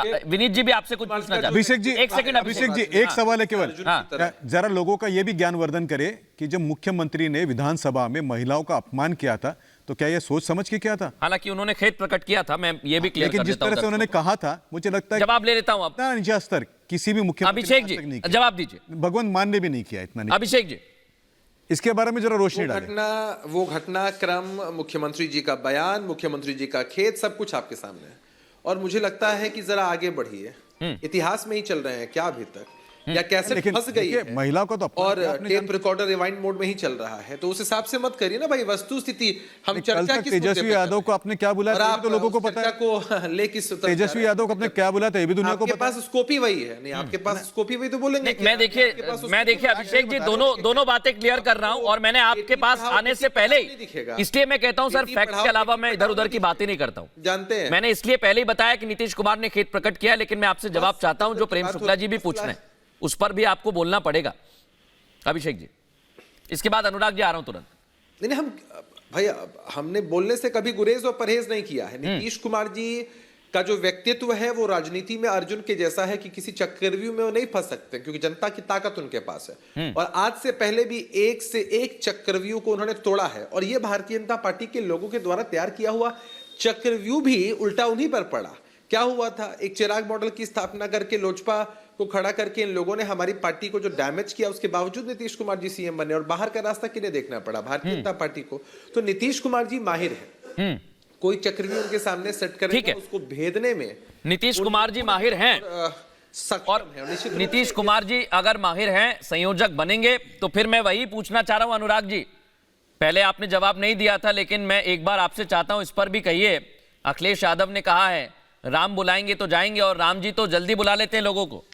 विनीत जी भी आपसे कुछ पूछना चाहते हैं। अभिषेक जी, एक सेकंड अभिषेक जी, एक सवाल है केवल, जरा लोगों का यह भी ज्ञानवर्धन करे कि जब मुख्यमंत्री ने विधानसभा में महिलाओं का अपमान किया था तो क्या यह सोच समझ के किया था? हालांकि उन्होंने खेद प्रकट किया था, मैं ये भी क्लियर कर लेकिन जिस देता हूं तरह से उन्होंने कहा था, मुझे लगता है जवाब ले लेता हूं। इतना निजी स्तर किसी भी मुख्यमंत्री अभिषेक ने आज तक नहीं जी किया। जवाब दीजिए। भगवंत मान ने भी नहीं किया इतना। अभिषेक जी, इसके बारे में जरा रोशनी डालें। वो घटनाक्रम, मुख्यमंत्री जी का बयान, मुख्यमंत्री जी का खेद, सब कुछ आपके सामने है। और मुझे लगता है कि जरा आगे बढ़िए। इतिहास में ही चल रहे हैं क्या अभी तक, या कैसे फंस गई है महिलाओं को तो और टेप रिकॉर्डर रिवाइंड मोड में ही चल रहा है, तो उस हिसाब से मत करिए ना भाई। वस्तु स्थिति हम चर्चा किस तेजस्वी यादव को आपने क्या बुलाया था, तो लोगों को पता है को ले किस तेजस्वी यादव को आपने क्या बुलाया था, ये भी दुनिया को आपके पता है। पास स्कोप ही वही है। नहीं, आपके पास स्कोप ही वही, तो बोलेंगे। मैं देखिए अभिषेक जी, दोनों बातें क्लियर कर रहा हूं, और मैंने आपके पास आने से पहले ही, इसलिए मैं कहता हूं सर, फैक्ट के अलावा मैं इधर उधर की बातें नहीं करता हूं। जानते हैं, मैंने इसलिए पहले ही बताया कि नीतीश कुमार ने खेद प्रकट किया, लेकिन मैं आपसे जवाब चाहता हूं जो प्रेम शुक्ला जी भी पूछ रहे हैं, उस पर भी आपको बोलना पड़ेगा। अभिषेक जी, इसके बाद अनुराग जी आ रहा हूं तुरंत। नहीं, हम भाई हमने बोलने से कभी गुरेज और परहेज नहीं किया है। नीतीश कुमार जी का जो व्यक्तित्व है वो राजनीति में अर्जुन के जैसा है कि किसी चक्रव्यूह में वो नहीं फंस सकते, क्योंकि जनता की ताकत उनके पास है। और आज से पहले भी एक से एक चक्रव्यूह को उन्होंने तोड़ा है, और ये भारतीय जनता पार्टी के लोगों के द्वारा तैयार किया हुआ चक्रव्यूह भी उल्टा उन्हीं पर पड़ा। क्या हुआ था, एक चिराग मॉडल की स्थापना करके लोजपा को खड़ा करके इन लोगों ने हमारी पार्टी को जो डैमेज किया, उसके बावजूद नीतीश कुमार जी सीएम बने, और बाहर का रास्ता किन्हें देखना पड़ा, भारतीय जनता पार्टी को। तो नीतीश कुमार जी माहिर है, कोई चक्रव्यूह उनके सामने सेट करेगा, उसको भेदने में नीतीश कुमार जी माहिर हैं। और नीतीश कुमार जी अगर माहिर हैं, संयोजक बनेंगे, तो फिर मैं वही पूछना चाह रहा हूं अनुराग जी, पहले आपने जवाब नहीं दिया था, लेकिन मैं एक बार आपसे चाहता हूं, इस पर भी कहिए। अखिलेश यादव ने कहा है राम बुलाएंगे तो जाएंगे, और राम जी तो जल्दी बुला लेते हैं लोगों को।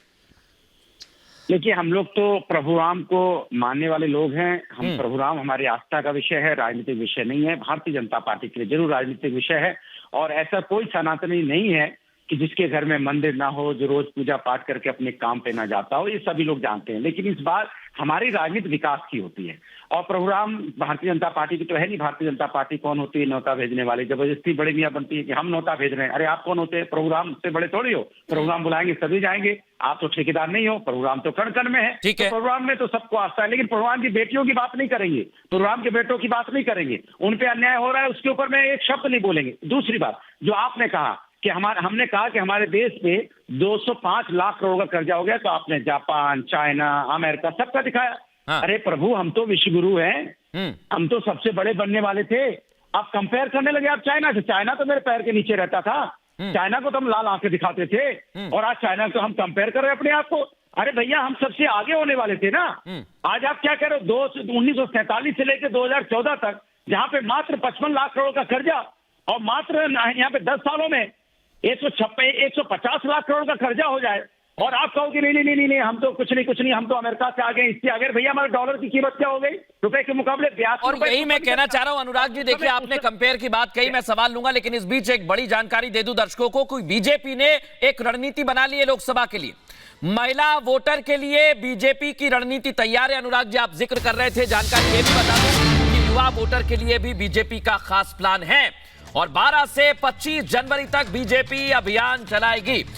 देखिए, हम लोग तो प्रभु राम को मानने वाले लोग हैं। हम प्रभु राम हमारी आस्था का विषय है, राजनीतिक विषय नहीं है। भारतीय जनता पार्टी के लिए जरूर राजनीतिक विषय है, और ऐसा कोई सनातनी नहीं है कि जिसके घर में मंदिर ना हो, जो रोज पूजा पाठ करके अपने काम पे ना जाता हो, ये सभी लोग जानते हैं। लेकिन इस बार हमारी राजनीति विकास की होती है, और प्रभु राम भारतीय जनता पार्टी की तो है नहीं। भारतीय जनता पार्टी कौन होती है? न्योता भेजने वाले। जबरदस्ती बड़े मियां बनती है कि हम न्योता भेज रहे हैं। अरे आप कौन होते हैं? प्रभु राम से बड़े थोड़ी हो। प्रभु राम बुलाएंगे सभी जाएंगे, आप तो ठेकेदार नहीं हो। प्रभु राम तो कण कण में है। ठीक है, प्रभु राम में तो सबको आस्था है, लेकिन प्रभु राम की बेटियों की बात नहीं करेंगे, प्रभु राम के बेटों की बात नहीं करेंगे। उन पे अन्याय हो रहा है, उसके ऊपर मैं एक शब्द नहीं बोलेंगे। दूसरी बात जो आपने कहा कि हमने कहा कि हमारे देश पे 205 लाख करोड़ का कर्जा हो गया, तो आपने जापान, चाइना, अमेरिका सबका दिखाया। हाँ। अरे प्रभु, हम तो विश्व गुरु हैं, हम तो सबसे बड़े बनने वाले थे। आप कंपेयर करने लगे आप चाइना से। चाइना तो मेरे पैर के नीचे रहता था, चाइना को तो हम लाल आंखें दिखाते थे, और आज चाइना को हम कंपेयर कर रहे हैं अपने आप को। अरे भैया, हम सबसे आगे होने वाले थे ना। आज आप क्या कह रहे हो? 1947 से लेकर 2014 तक, जहां पे मात्र 55 लाख करोड़ का कर्जा, और मात्र यहाँ पे 10 सालों में 150 लाख करोड़ का कर्जा हो जाए, और आप कहो कि नहीं, हम तो कुछ नहीं, हम तो अमेरिका से आ गए, इससे आ गए। भैया, हमारे डॉलर की कीमत क्या हो गई रुपए के मुकाबले? 82 और यही मैं कहना चाह रहा हूं अनुराग जी। देखिए, आपने कंपेयर की बात कही, मैं सवाल लूंगा, लेकिन इस बीच एक बड़ी जानकारी दे दूं दर्शकों को। कोई बीजेपी ने एक रणनीति बना ली है लोकसभा के लिए, महिला वोटर के लिए बीजेपी की रणनीति तैयार है। अनुराग जी, आप जिक्र कर रहे थे, जानकारी ये भी बता दूं कि युवा वोटर के लिए भी बीजेपी का खास प्लान है, और 12 से 25 जनवरी तक बीजेपी अभियान चलाएगी।